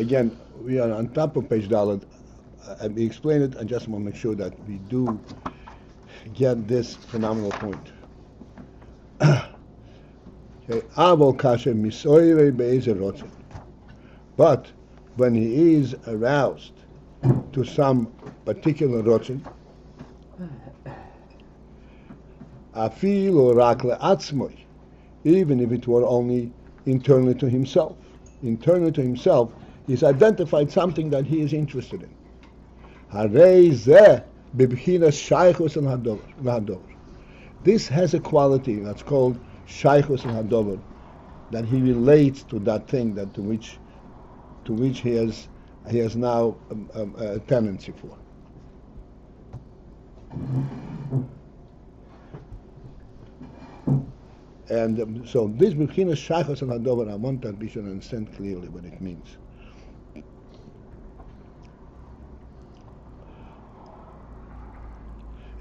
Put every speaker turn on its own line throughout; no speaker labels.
again, we are on top of page Dalet. We explain it. I just want to make sure that we do get this phenomenal point. But when he is aroused to some particular ratzon, even if it were only internally to himself. Internally to himself, he's identified something that he is interested in. This has a quality that's called shaychus and hadover, that he relates to that thing that to which he has now a tendency for. And so this b'chinas shaychus and hadover, I want that we should understand clearly what it means.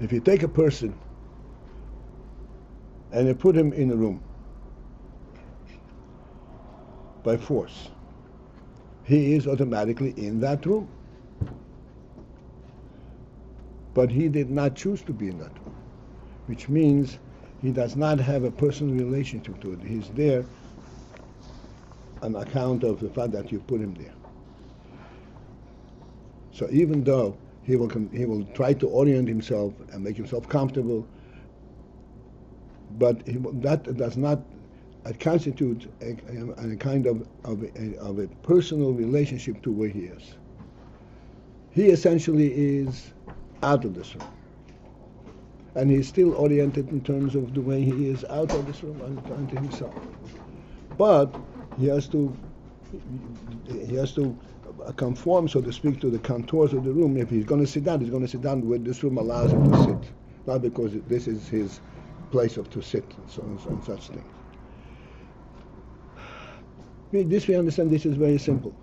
If you take a person and you put him in a room by force, he is automatically in that room. But he did not choose to be in that room, which means he does not have a personal relationship to it. He's there on account of the fact that you put him there. So even though he will try to orient himself and make himself comfortable, but that does not constitute a kind of a personal relationship to where he is. He essentially is out of this room, and he's still oriented in terms of the way he is out of this room unto himself. But he has to conform, so to speak, to the contours of the room. If he's going to sit down, he's going to sit down where this room allows him to sit, not because this is his place to sit and so on and such things. We understand this is very simple.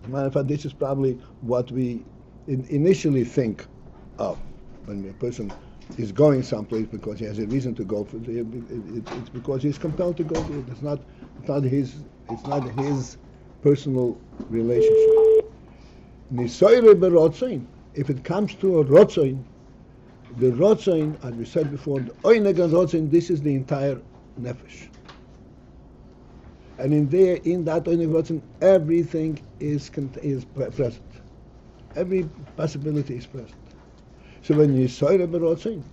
Matter of fact, this is probably what we initially think of when a person is going someplace because he has a reason to go. It's because he's compelled to go. It's not his personal relationship. If it comes to a ratzon, the ratzon, as we said before, the Oneg and ratzon, this is the entire nefesh. And in that Oneg ratzon, everything is present. Every possibility is present. So when you soire b'ratzon,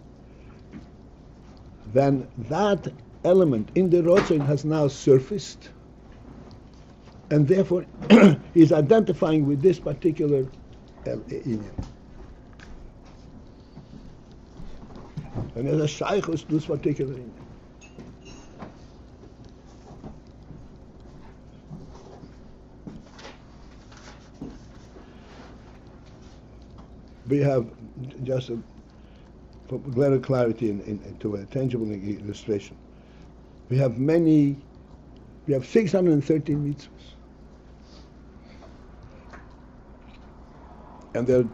then that element in the ratzon has now surfaced, and therefore is identifying with this particular inyan. And there's a shaychus to this particular inyan. We have just for greater clarity into a tangible illustration. We have 613 mitzvahs. And there are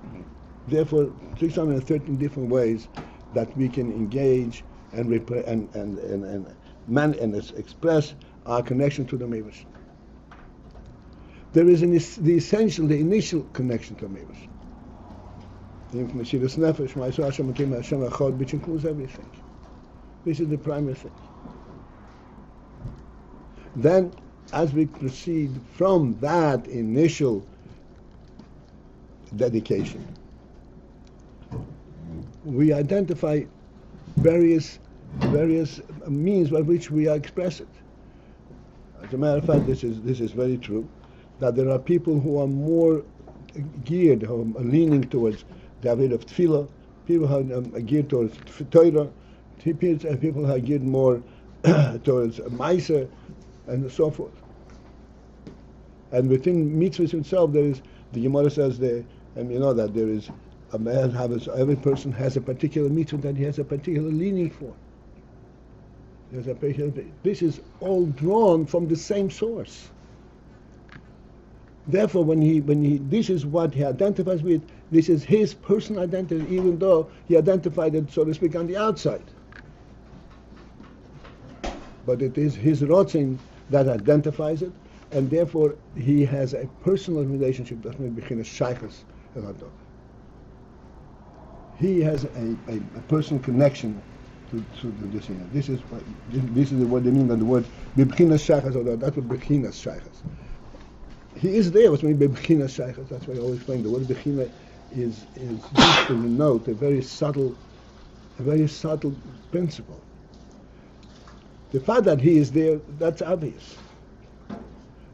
therefore 613 different ways that we can engage and express our connection to the Mevash. There is the initial connection to the Mevash. Which includes everything. This is the primary thing. Then, as we proceed from that initial dedication, we identify various means by which we express it. As a matter of fact, this is very true, that there are people who are more geared, who are leaning towards the David of Tefillah, people who are geared towards Torah, people who are geared more towards Meiser, and so forth. And within mitzvahs itself, there is, the Gemara says there, and you know that there is, every person has a particular mitzvah that he has a particular leaning for. This is all drawn from the same source. Therefore, when he this is what he identifies with. This is his personal identity, even though he identified it, so to speak, on the outside. But it is his ratzon that identifies it, and therefore he has a personal relationship. That's when bechinas shaychus el hador. He has a personal connection to the singer. This is what they mean by the word bechinas shaychus el hador. That's what bechinas shaychus. He is there. What's mean by bechinas shaychus? That's why I always explain the word bechina is used to denote a very subtle principle. The fact that he is there, that's obvious.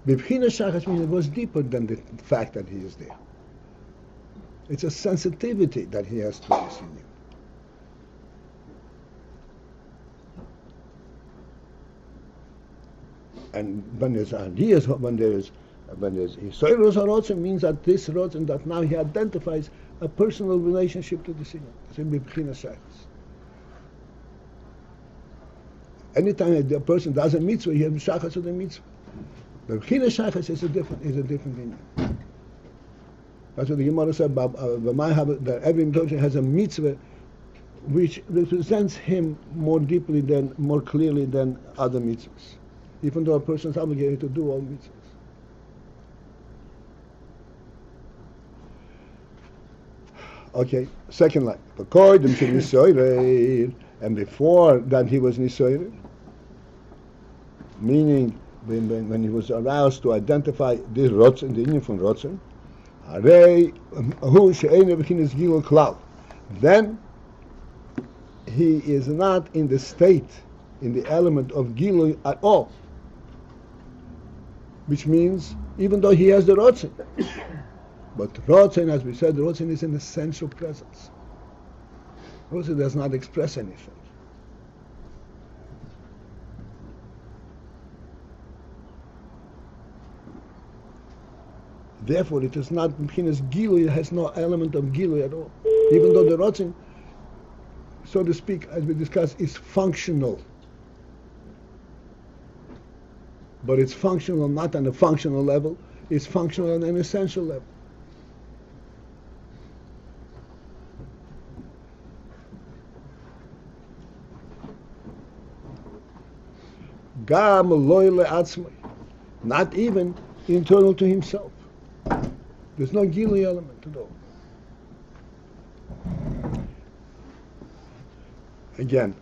Bechinas shaychus means it goes deeper than the fact that he is there. It's a sensitivity that he has to this union. And when there's ideas, when there's Yisraelus ratzon, means that this ratzon, that now he identifies a personal relationship to the singer. It's in bechinas shaychus. Anytime a person does a mitzvah, he has shaychus to the mitzvah. But bechinas shaychus is a different meaning. That's what the Gemara said about that every mitzvah has a mitzvah which represents him more clearly than other mitzvahs, even though a person is obligated to do all mitzvahs. Okay, second line. And before that he was nisoyer, meaning when he was aroused to identify this ratzon, the union from ratzon, then he is not in the state, in the element of gilui at all. Which means, even though he has the ratzon, but ratzon, as we said, the ratzon is an essential presence. Ratzon does not express anything. Therefore, it is not bechinas gilui. It has no element of gilui at all. Even though the ratzon, so to speak, as we discussed, is functional. But it's functional not on a functional level. It's functional on an essential level. Gam loy le'atzmai, not even internal to himself. There's no gilui element at all. Again,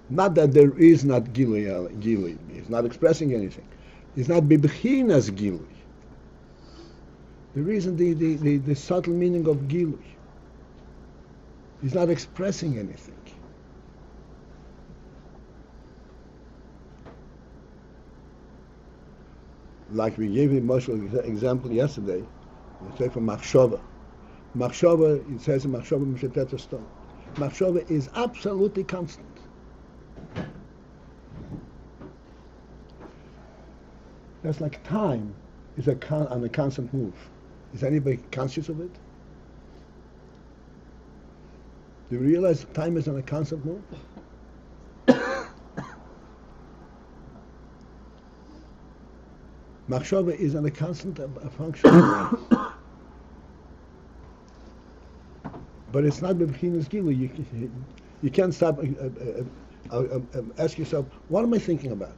not that there is not gilui. He's not expressing anything. He's not bechinas gilui. There isn't the subtle meaning of gilui. He's not expressing anything. Like we gave him an example yesterday, we say from machshava. Machshava, it says in machshava mishetet stone. Machshava is absolutely constant. That's like time is on a constant move. Is anybody conscious of it? Do you realize time is on a constant move? Machshava is on a constant function. But it's not bechinas gilui. You can't stop ask yourself, what am I thinking about?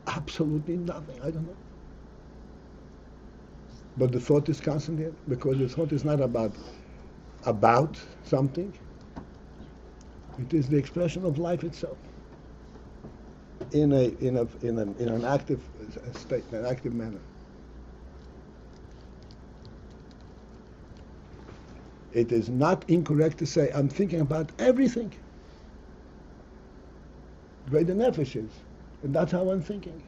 Absolutely nothing. I don't know. But the thought is constant here, because the thought is not about something. It is the expression of life itself in an active state, in an active manner. It is not incorrect to say I'm thinking about everything. The way the nefesh is, and that's how I'm thinking.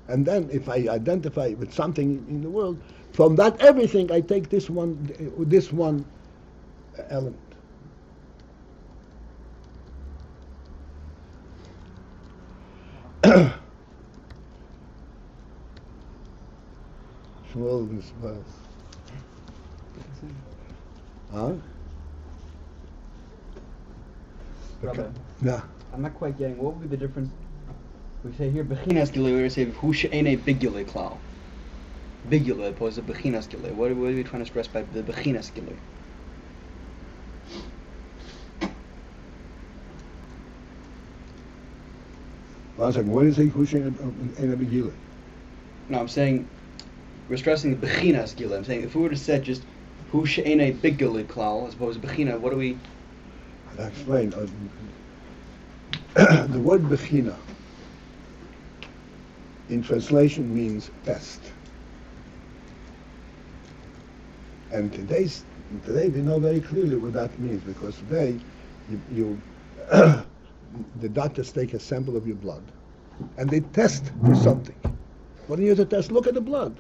And then if I identify with something in the world, from that everything I take this one element. Huh?
Rabbi,
Yeah.
I'm not quite getting, what would be the difference? We say here, bechinas gilui, we say, hu she'enei bigilui klal. Bigilui opposed to bechinas gilui. What are we trying to express by the bechinas gilui?
One second. What is it? Hush ain't a begila.
No, I'm saying we're stressing bechinas gila. I'm saying if we were to say just hu she'enei bigili klal as opposed to bechina, what do we?
I'll explain. The word bechina in translation means test. And today we know very clearly what that means, because today you the doctors take a sample of your blood and they test for something. What do you have to test? Look at the blood.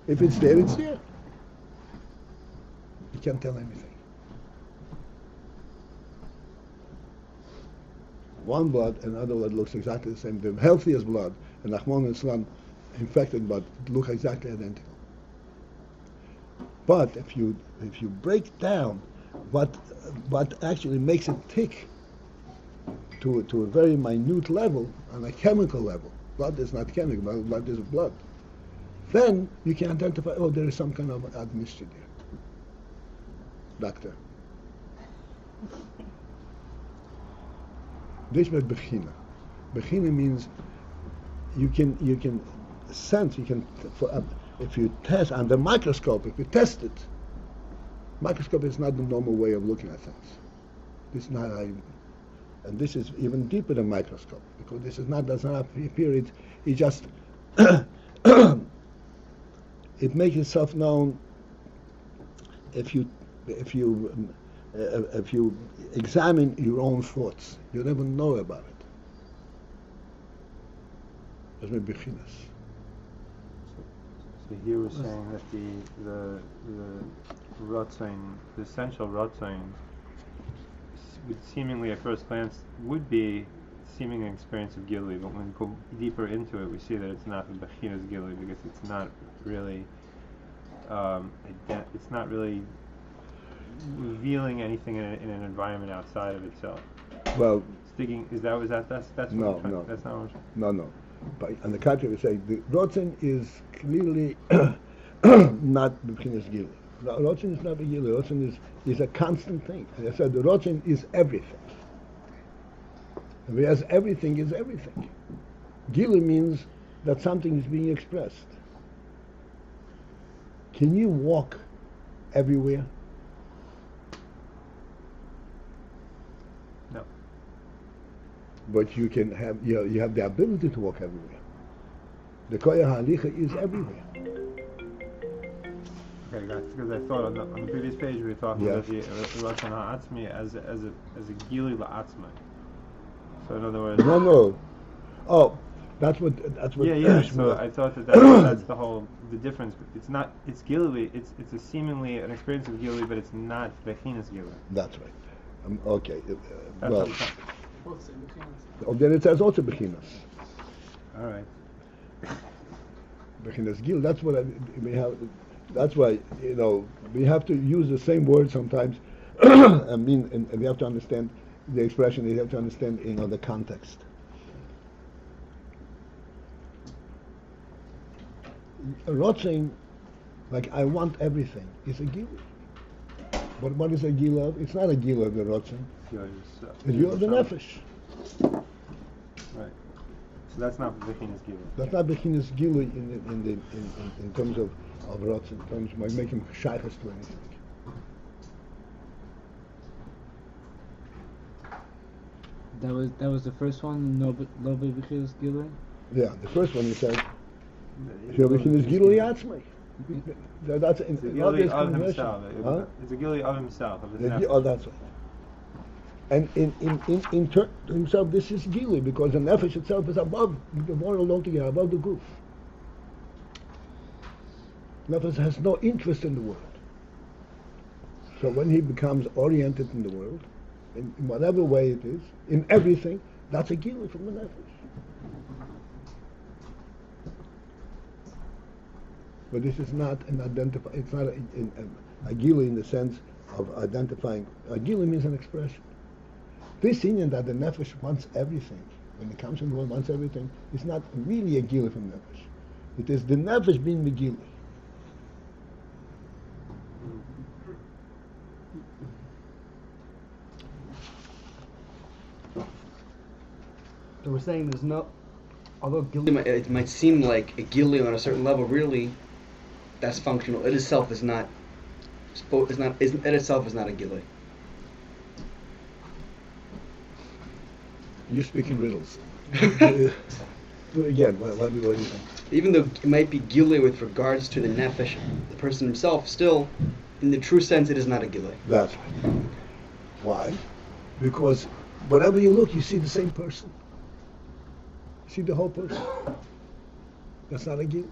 If it's there, it's there. You can't tell anything. One blood and another blood looks exactly the same. The healthiest blood and Rahman Islam infected blood look exactly identical. But if you break down what actually makes it tick to a very minute level, on a chemical level, blood is not chemical, blood is blood, then you can identify, oh, there is some kind of admixture there. Doctor. This is bechina. Bechina means you can sense, if you test under microscope, if you test it, microscope is not the normal way of looking at things. This is not how and this is even deeper than microscope, because this is not, does not appear, it just it makes itself known if you examine your own thoughts. You never know about it. That's my bechinas.
So here we're saying that the ratzon, the essential ratzon, would seemingly at first glance would be seeming an experience of gilui, but when we go deeper into it, we see that it's not the bechinas gilui, because it's not really it's not really revealing anything in an environment outside of itself.
Well,
that's
no,
what
no,
that's not what
no. But on the contrary, we say the ratzon is clearly not bechinas gilui. Ratzon is not a gilui. Ratzon is a constant thing. As I said, the ratzon is everything. Whereas everything is everything. Gilui means that something is being expressed. Can you walk everywhere?
No.
But you can have you have the ability to walk everywhere. The koyah halicha is everywhere.
Okay, guys, because I thought on the previous page we were talking
Yes.
about the ratzon ha'atzmi as a gilui la'atzmi. So in other words,
No. Oh, that's what.
Yeah. So I thought that's the difference. It's gilui. It's a seemingly an experience of gilui, but it's not bechinas gilui.
That's right. Okay.
That's
Then it says also bechinas.
all right.
Bechinas gil. That's what we have. That's why we have to use the same word sometimes. and we have to understand the expression. We have to understand the context. Ratzon, like I want everything, is a gil. But what is a gil of? It's not a gil of the ratzon. It's gil of the nefesh.
Right. So that's not bechinas gilui.
That's not bechinas gilui in terms of ratzon, in terms of making shaychus to anything.
That was the first one. No bechinas gilui.
Yeah, the first one you said. Bechinas gilui atzmai. That's
It's a gilui of himself. It's a gilui of himself. Of his nefesh.
Oh, that's right. And in himself, this is gilui, because the nefesh itself is above the world altogether, above the goof. Nefesh has no interest in the world. So when he becomes oriented in the world, in whatever way it is, in everything, that's a gilui from the nefesh. But this is not an identify. It's not a gilui in the sense of identifying. A gilui means an expression. This union that the nefesh wants everything, when it comes in the world, wants everything, is not really a gilui from nefesh. It is the nefesh being the gilui.
So we're saying there's no, although it might seem like a gili on a certain level, really, that's functional. It itself is not. It itself is not a gili.
You speak in riddles. Again, what do you think?
Even though it might be gili with regards to the nefesh, the person himself, still, in the true sense, it is not a gili.
That's right. Why? Because wherever you look, you see the same person. You see the whole person. That's not a gili.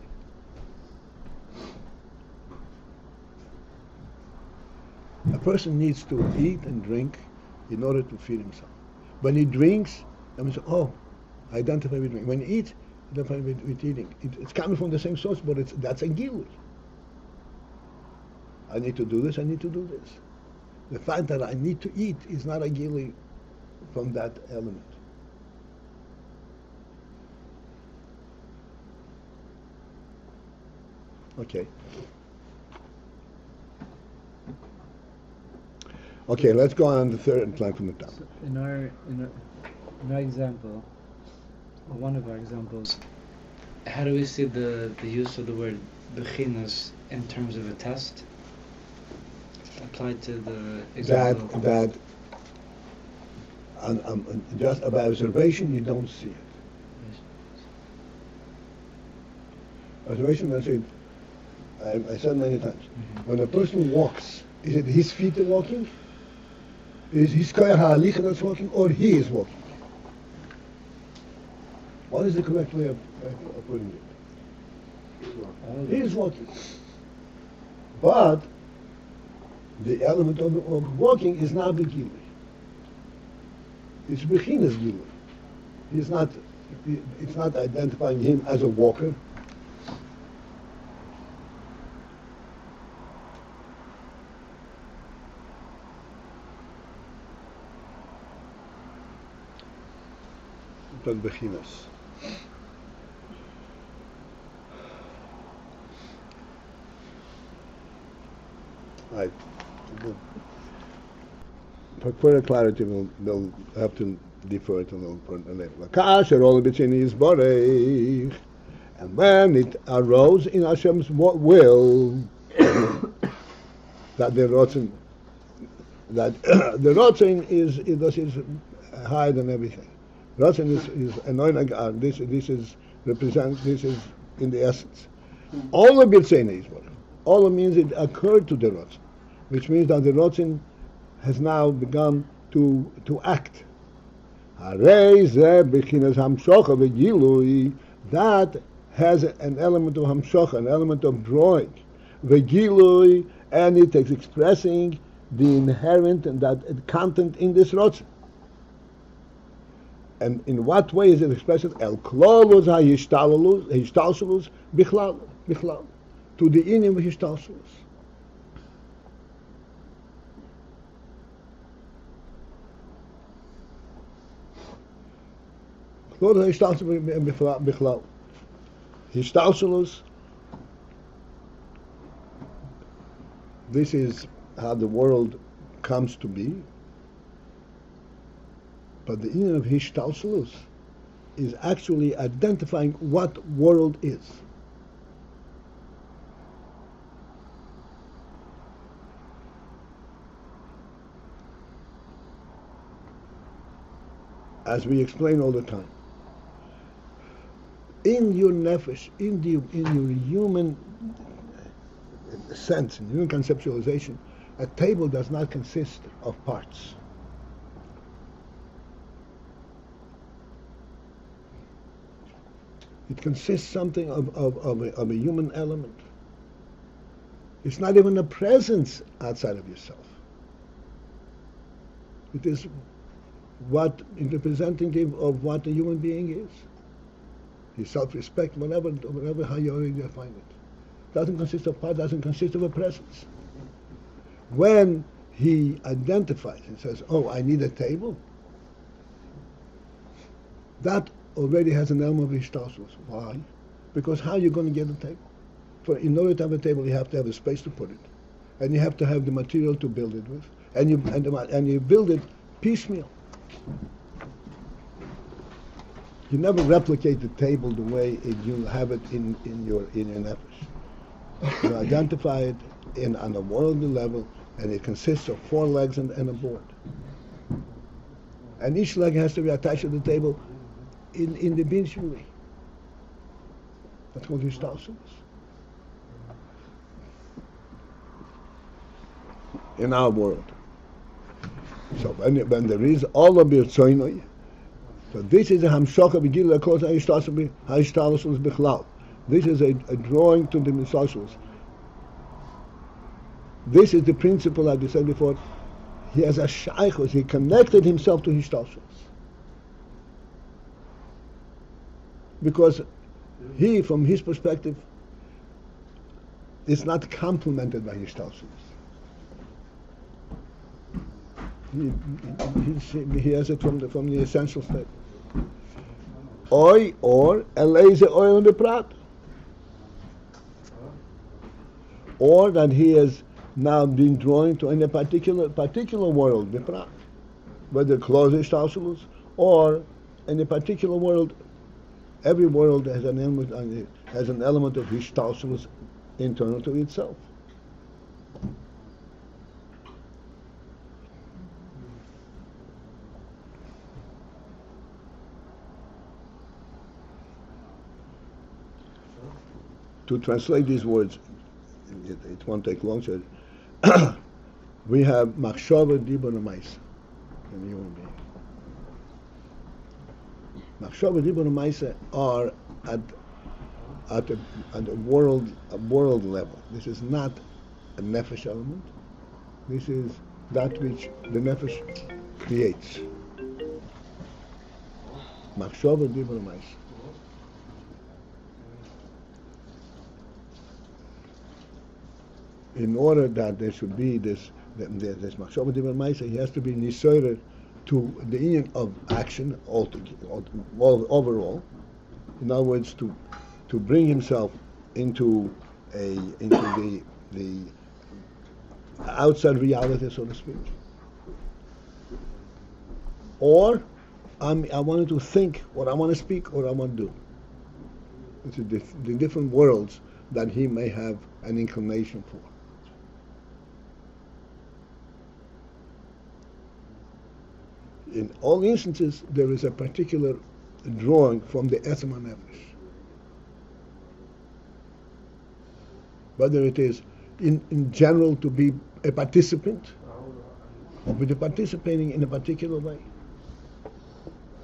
A person needs to eat and drink in order to feed himself. When he drinks, I mean, oh, identify with drink. When he eats, identify with eating. It's coming from the same source, but that's a gili. I need to do this, I need to do this. The fact that I need to eat is not a gili from that element. Okay. Okay, let's go on the third line from the top.
So in our example, or one of our examples, how do we see the use of the word bechinas in terms of a test applied to the example?
That just by observation you don't see it. Observation, that's it. I said many times. When a person walks, is it his feet are walking? Is his koyach ha'alicha that's walking, or he is walking? What is the correct way of putting it? He is walking. But the element of walking is not the gili. It's bechinas gili. It's not identifying him as a walker. But bechinas. Right. For further clarity, they'll have to defer it a little later. And when it arose in Hashem's will, that the ratzon, the ratzon is higher than everything. Ratzon is an Oneg. This is in the essence. All of B'tzeina is what. All it means it occurred to the ratzon, which means that the ratzon has now begun to act. That has an element of hamshocha, an element of drawing, v'gilui, and it is expressing the inherent and that content in this ratzon. And in what way is it expressed? El klolus ha'yishtalshelus bichlal, to the inyan v'hishtalshelus. Klolus ha'yishtalshelus bichlal. Hishtalshelus, this is how the world comes to be. But the inyan of hishtalshelus is actually identifying what world is. As we explain all the time, in your nefesh, in your human sense, in human conceptualization, a table does not consist of parts. It consists something of a human element. It's not even a presence outside of yourself. It is what is representative of what a human being is. His self-respect, whatever how you already define it. Doesn't consist of part, doesn't consist of a presence. When he identifies and says, oh, I need a table, that already has an element of hishtalshelus. Why? Because how are you going to get a table? In order to have a table, you have to have a space to put it, and you have to have the material to build it with, and you build it piecemeal. You never replicate the table the way you have it in your nefesh. You identify it on a worldly level, and it consists of 4 legs and a board. And each leg has to be attached to the table in the bin shuli. That's called Hishtalshalos. In our world. So when there is all of your tzoynoi, so this is a hamshoka b'gilui akos ha'ishtalshalos b'chlal. This is a drawing to the mitzvoth. This is the principle, like I said before. He has a shaychus. He connected himself to hishtalshalos. Because he, from his perspective, is not complemented by hishtalshalos. He has it from the essential state. Oy or eleze oy on the prat. Or that he has now been drawn to in a particular world, the prat. Whether close hishtalshalos or in a particular world. Every world has an element of hishtalshalos internal to itself. To translate these words, it won't take long. So we have machshava, dibur, and ma'isa in the human being. Machshava, dibur, and ma'isa are at a world level. This is not a nefesh element. This is that which the nefesh creates. Machshava, dibur, and ma'isa. In order that there should be this machshava dibur ma'isa, he has to be nisoyer to the union of action overall. In other words, to bring himself into the outside reality, so to speak. Or I wanted to think, or I want to speak, or I want to do. It's the different worlds that he may have an inclination for. In all instances, there is a particular drawing from the Etzem HaNefesh. Whether it is in general to be a participant, or be participating in a particular way.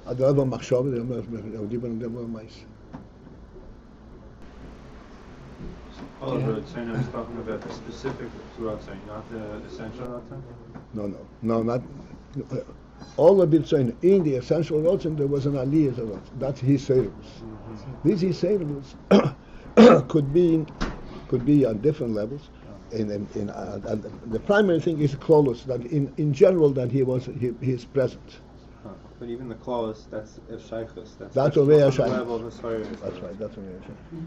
At the level of machshava, the level of ma'isa.
Ratzon is talking about the specific ratzon, not the essential ratzon?
No, not. All of it in the essential ratzon, there was an aliyah ratzon. That's his seirus. These his seirus could be on different levels. The primary thing is close, that in general that he is present.
But even the close, that's a shaychus.
That's a way of
shaychus.
That's right. That's a way of shaychus.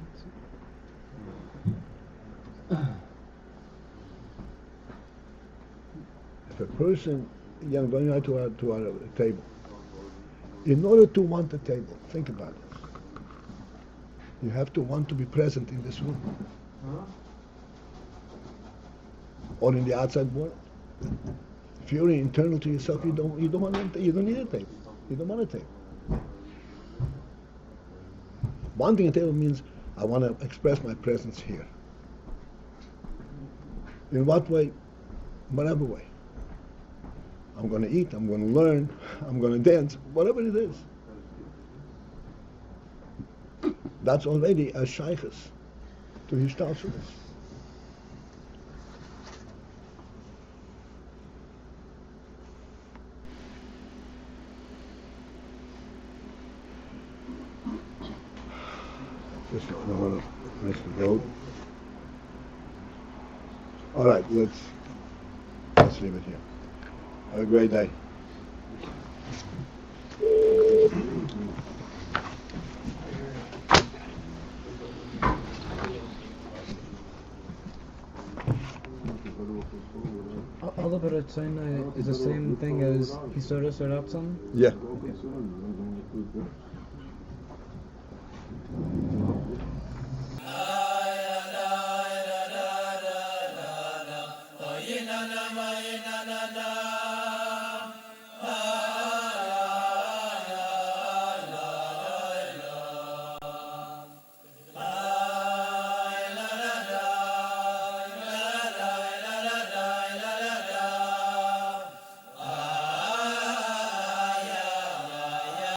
If a person, going out to our table, in order to want a table, think about it. You have to want to be present in this room, or in the outside world. If you're internal to yourself, you don't need a table. You don't want a table. Wanting a table means I want to express my presence here. In what way? Whatever way. I'm going to eat, I'm going to learn, I'm going to dance, whatever it is. That's already a shaychus to hishtalshalos. Just don't want to miss the road. All right, let's leave it here. Have a great day.
All of ratzon is the same thing as hisoros or ratzon?
Yeah.
Okay.